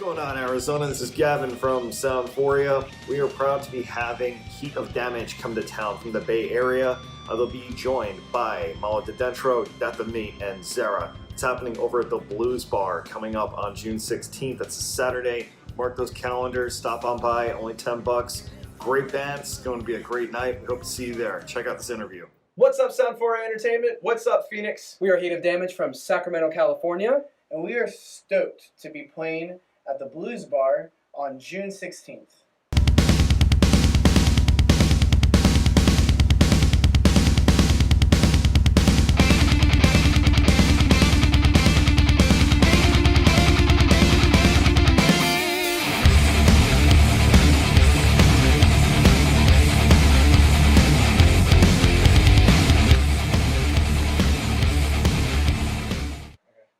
going on, Arizona? This is Gavin from Soundphoria. We are proud to be having Heat of Damage come to town from the Bay Area. They'll be joined by Malo de Dentro, Death of Meat, and Zara. It's happening over at the Blooze Bar coming up on June 16th. That's a Saturday. Mark those calendars. Stop on by. Only $10. Great bands. It's going to be a great night. We hope to see you there. Check out this interview. What's up, Soundphoria Entertainment? What's up, Phoenix? We are Heat of Damage from Sacramento, California. And we are stoked to be playing at the Blooze Bar on June 16th.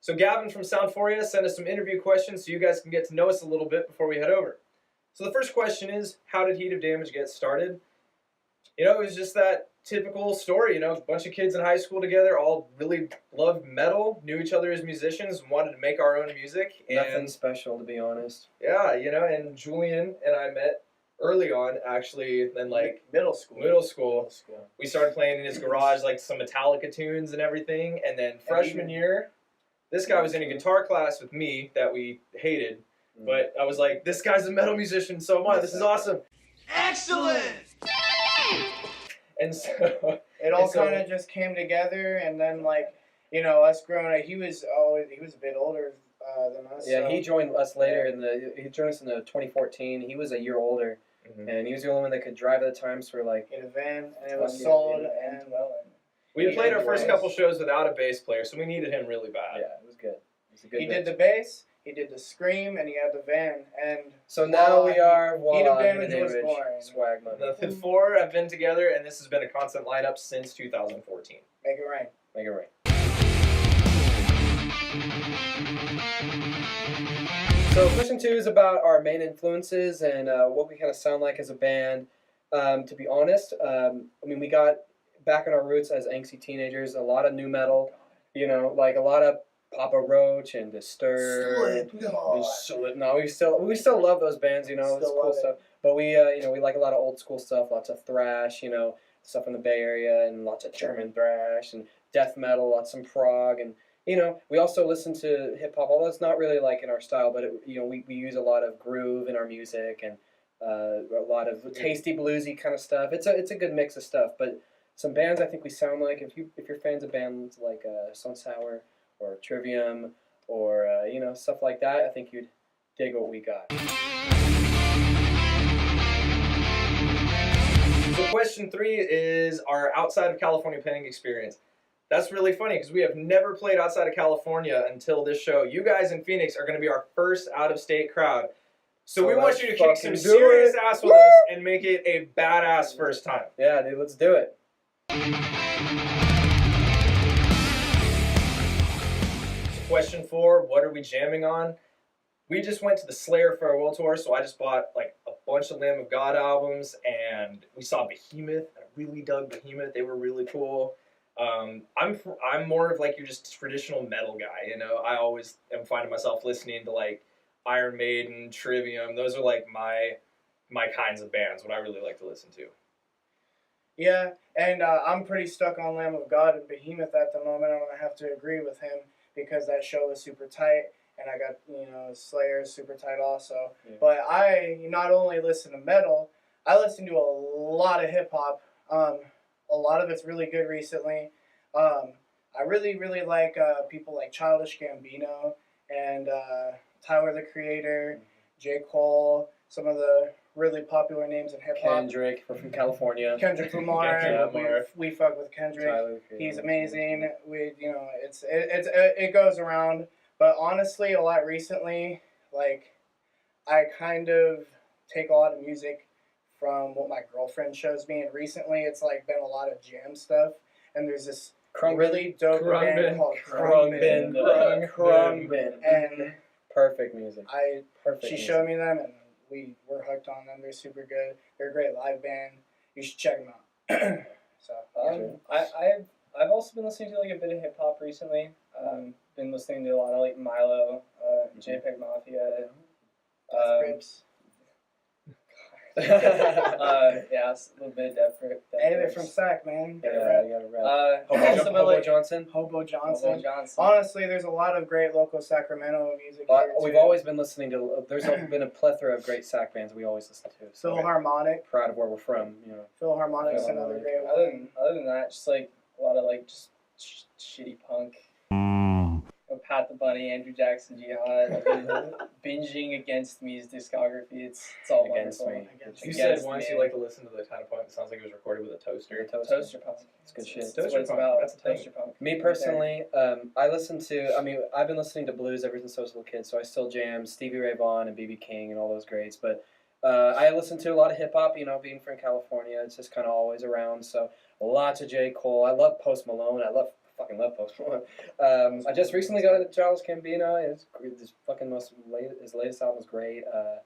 So Gavin from Soundphoria sent us some interview questions so you guys can get to know us a little bit before we head over. So the first question is, how did Heat of Damage get started? You know, it was just that typical story, a bunch of kids in high school together, all really loved metal, knew each other as musicians, and wanted to make our own music. Nothing special, to be honest. Yeah, and Julian and I met early on, actually, then middle school. We started playing in his garage, like some Metallica tunes and everything, and then freshman year, this guy was in a guitar class with me that we hated, but I was like, this guy's a metal musician, so am I. This is awesome. Excellent! And so it all kind of just came together, and then us growing up, he was a bit older than us. Yeah, so. he joined us later he joined us in the 2014. He was a year older, and he was the only one that could drive at the times for in a van, and it was sold and we played our first couple shows without a bass player, so we needed him really bad. Yeah, it was good. It was a good He did the bass, he did the scream, and he had the van, and so now we are Heat of Damage was born. Swag money. The four have been together, and this has been a constant lineup since 2014. Make it rain. Make it rain. So question 2 is about our main influences and what we kind of sound like as a band. To be honest, we got back in our roots as angsty teenagers, a lot of new metal, like a lot of Papa Roach and Disturbed. No, we still love those bands, it's cool stuff. But we like a lot of old school stuff, lots of thrash, stuff in the Bay Area, and lots of German thrash and death metal, lots of prog, and we also listen to hip hop, although it's not really like in our style, but we use a lot of groove in our music and a lot of tasty bluesy kind of stuff. It's a good mix of stuff, but some bands I think we sound like, if you're fans of bands like Sun Sour or Trivium or stuff like that, I think you'd dig what we got. So question 3 is our outside of California playing experience. That's really funny because we have never played outside of California until this show. You guys in Phoenix are going to be our first out-of-state crowd. So we want you to kick some serious ass with us and make it a badass first time. Yeah, dude, let's do it. Question 4, what are we jamming on? We just went to the Slayer Farewell Tour, so I just bought a bunch of Lamb of God albums, and we saw Behemoth. I really dug Behemoth. They were really cool. I'm more of your just traditional metal guy, I always am finding myself listening to Iron Maiden, Trivium. Those are my kinds of bands, what I really like to listen to. Yeah, and I'm pretty stuck on Lamb of God and Behemoth at the moment. I'm going to have to agree with him because that show was super tight, and I got, Slayer is super tight also. Yeah. But I not only listen to metal, I listen to a lot of hip-hop. A lot of it's really good recently. I really, really like people like Childish Gambino and Tyler, the Creator, J. Cole, some of the really popular names in hip-hop. Kendrick, from California. Kendrick Lamar. Lamar. We fuck with Kendrick. He's amazing. It goes around. But honestly, a lot recently, I kind of take a lot of music from what my girlfriend shows me, and recently it's been a lot of jam stuff, and there's this really dope band called Krungbin, and perfect music. She showed me them, and we're hooked on them. They're super good. They're a great live band. You should check them out. I've also been listening to a bit of hip hop recently. Been listening to a lot of Milo, JPEG Mafia, Crips. Yeah, it's a little bit of Death Grip. Hey, they're from SAC, man. Yeah, Gotta rep. you gotta rep. Also, but Hobo like Johnson. Hobo Johnson. Hobo Johnson. Honestly, there's a lot of great local Sacramento music But here, we've too. always been listening to. There's been a plethora of great sack bands we always listen to. So Philharmonic. proud of where we're from. You know. Philharmonic's another great one. Other than that, just like a lot of like just shitty punk. Pat the Bunny, Andrew Jackson, Jihad, binging Against Me's discography. It's all Against wonderful. Me. You Against said Me. once you like to listen to the kind of punk that sounds like it was recorded with a toaster. Toaster punk. It's good shit. That's what Toaster it's punk, about. that's the thing. Toaster punk. Me personally, I listen to. I mean, I've been listening to blues ever since I was a little kid, so I still jam Stevie Ray Vaughan and B.B. King and all those greats. But I listen to a lot of hip hop. You know, being from California, it's just kind of always around. So lots of J. Cole. I love Post Malone. Fucking love Post Malone. I just recently got into Charles Gambino. It's his fucking his latest album was great. A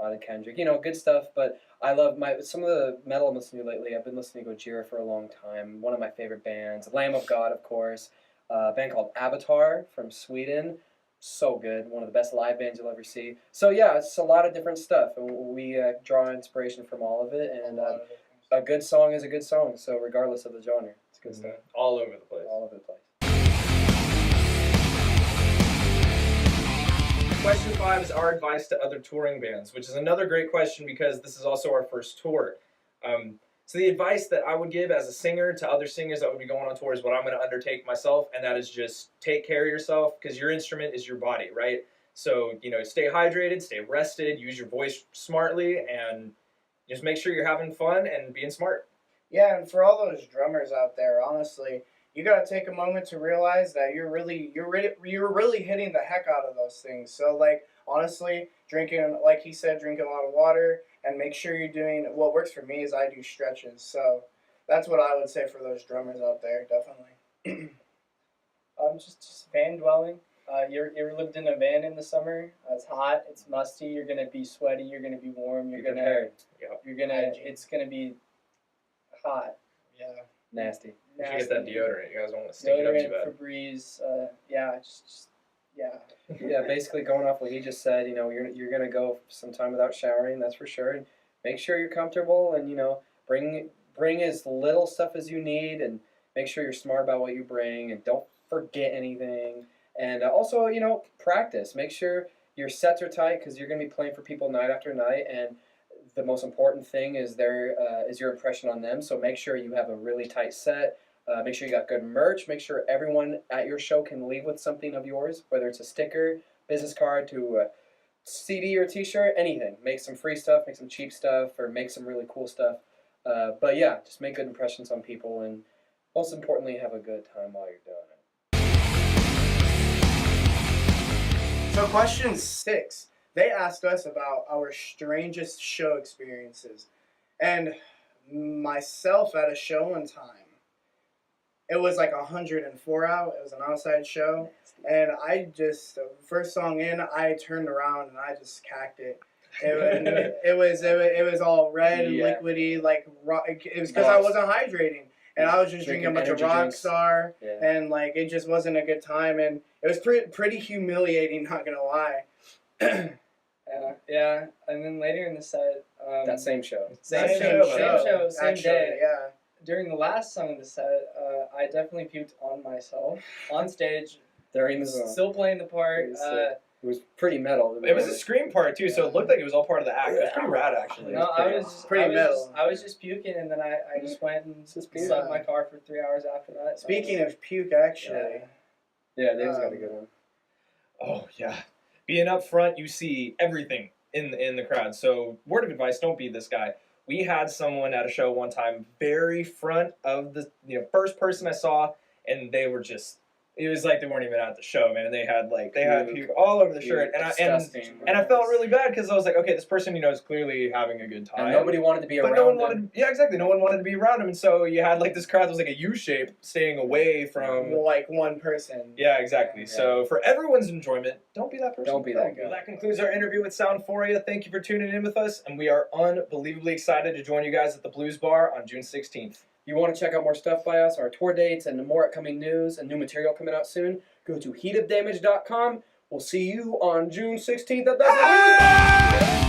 lot of Kendrick, you know, good stuff. But I love some of the metal I'm listening to lately. I've been listening to Gojira for a long time. One of my favorite bands, Lamb of God, of course. A band called Avatar from Sweden. So good. One of the best live bands you'll ever see. So yeah, it's a lot of different stuff, and we draw inspiration from all of it. And a good song is a good song. So regardless of the genre, it's good stuff. All over the place. All over the place. Question 5 is our advice to other touring bands, which is another great question because this is also our first tour. So the advice that I would give as a singer to other singers that would be going on tour is what I'm going to undertake myself, and that is just take care of yourself because your instrument is your body, right? So, you know, stay hydrated, stay rested, use your voice smartly, and just make sure you're having fun and being smart. Yeah, and for all those drummers out there, honestly, you gotta take a moment to realize that you're really hitting the heck out of those things. So like honestly, drinking, like he said, drinking a lot of water, and make sure you're doing what works for me is I do stretches. So that's what I would say for those drummers out there, definitely. Just van dwelling. You ever lived in a van in the summer? It's hot. It's musty. You're gonna be sweaty. You're gonna be warm. Be prepared. It's gonna be hot. Yeah. Nasty. You should get that deodorant. You guys don't want to stink it up too Deodorant, bad. Febreze. Yeah. Yeah, basically going off what he just said, you know, you're gonna go some time without showering, that's for sure. And make sure you're comfortable, and you know, bring as little stuff as you need, and make sure you're smart about what you bring, and don't forget anything. And also, you know, practice. Make sure your sets are tight because you're gonna be playing for people night after night, and the most important thing is your impression on them. So make sure you have a really tight set. Make sure you got good merch. Make sure everyone at your show can leave with something of yours, whether it's a sticker, business card, to a CD or a T-shirt, anything. Make some free stuff, make some cheap stuff, or make some really cool stuff. But yeah, just make good impressions on people, and most importantly, have a good time while you're doing it. So question 6, they asked us about our strangest show experiences. And myself at a show one time, it was like 104 out. It was an outside show. And I just, first song in, I turned around and I just cacked it. It was all red and liquidy, like it was because I wasn't hydrating. And I was just drinking a bunch of Rockstar, and like it just wasn't a good time, and it was pretty humiliating. Not gonna lie. Yeah. And then later in the set, That same show. Same show, same actually, day. Yeah. During the last song of the set, I definitely puked on myself on stage, During the song. still playing the part. It was pretty metal. It was a scream part too, so it looked like it was all part of the act. It was pretty rad, actually. No, I was just puking, and then I just went and Just slept in my car for 3 hours after that. Speaking of puke, actually. Yeah, Dave's got a good one. Oh yeah, being up front, you see everything in the crowd. So word of advice: don't be this guy. We had someone at a show one time, very front of the first person I saw, and they were just. It was like they weren't even at the show, man. And they had puke all over the shirt, and I felt really bad because I was like, okay, this person is clearly having a good time. And nobody wanted to be around no one him. wanted. Yeah, exactly. No one wanted to be around him, and so you had like this crowd that was like a U shape, staying away from like one person. Yeah, exactly. Yeah. So for everyone's enjoyment, don't be that person. Don't be that guy. Well, that concludes our interview with Soundphoria. Thank you for tuning in with us, and we are unbelievably excited to join you guys at the Blooze Bar on June 16th. If you want to check out more stuff by us, our tour dates, and more upcoming news and new material coming out soon, go to heatofdamage.com. We'll see you on June 16th at the